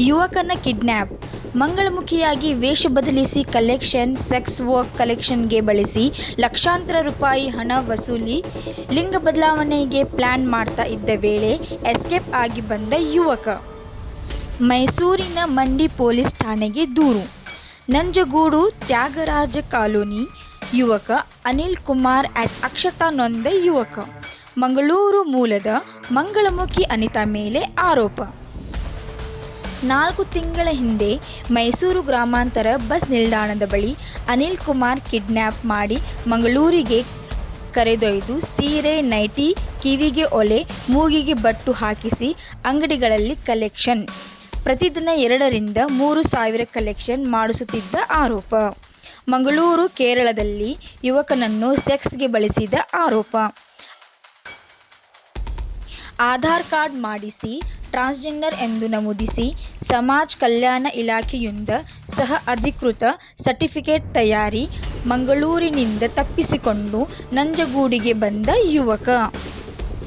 ಯುವಕನ ಕಿಡ್ನ್ಯಾಪ್. ಮಂಗಳಮುಖಿಯಾಗಿ ವೇಷ ಬದಲಿಸಿ ಕಲೆಕ್ಷನ್, ಸೆಕ್ಸ್ ವರ್ಕ್ ಕಲೆಕ್ಷನ್ಗೆ ಬಳಸಿ ಲಕ್ಷಾಂತರ ರೂಪಾಯಿ ಹಣ ವಸೂಲಿ. ಲಿಂಗ ಬದಲಾವಣೆಗೆ ಪ್ಲಾನ್ ಮಾಡ್ತಾ ಇದ್ದ ವೇಳೆ ಎಸ್ಕೇಪ್ ಆಗಿ ಬಂದ ಯುವಕ. ಮೈಸೂರಿನ ಮಂಡಿ ಪೊಲೀಸ್ ಠಾಣೆಗೆ ದೂರು. ನಂಜಗೂಡು ತ್ಯಾಗರಾಜ ಕಾಲೋನಿ ಯುವಕ ಅನಿಲ್ ಕುಮಾರ್ ಅಕ್ಷತಾ ನೊಂದ ಯುವಕ. ಮಂಗಳೂರು ಮೂಲದ ಮಂಗಳಮುಖಿ ಅನಿತಾ ಮೇಲೆ ಆರೋಪ. 4 ತಿಂಗಳ ಹಿಂದೆ ಮೈಸೂರು ಗ್ರಾಮಾಂತರ ಬಸ್ ನಿಲ್ದಾಣದ ಬಳಿ ಅನಿಲ್ ಕುಮಾರ್ ಕಿಡ್ನ್ಯಾಪ್ ಮಾಡಿ ಮಂಗಳೂರಿಗೆ ಕರೆದೊಯ್ದು ಸೀರೆ, ನೈಟಿ, ಕಿವಿಗೆ ಒಲೆ, ಮೂಗಿಗೆ ಬಟ್ಟು ಹಾಕಿಸಿ ಅಂಗಡಿಗಳಲ್ಲಿ ಕಲೆಕ್ಷನ್, ಪ್ರತಿದಿನ 2 ರಿಂದ 3 ಸಾವಿರ ಕಲೆಕ್ಷನ್ ಮಾಡಿಸುತ್ತಿದ್ದ ಆರೋಪ. ಮಂಗಳೂರು, ಕೇರಳದಲ್ಲಿ ಯುವಕನನ್ನು ಸೆಕ್ಸ್ಗೆ ಬಳಸಿದ ಆರೋಪ. ಆಧಾರ್ ಕಾರ್ಡ್ ಮಾಡಿಸಿ ಟ್ರಾನ್ಸ್ಜೆಂಡರ್ ಎಂದು ನಮೂದಿಸಿ ಸಮಾಜ ಕಲ್ಯಾಣ ಇಲಾಖೆಯಿಂದ ಸಹ ಅಧಿಕೃತ ಸರ್ಟಿಫಿಕೇಟ್ ತಯಾರಿ. ಮಂಗಳೂರಿನಿಂದ ತಪ್ಪಿಸಿಕೊಂಡು ನಂಜಗೂಡಿಗೆ ಬಂದ ಯುವಕ.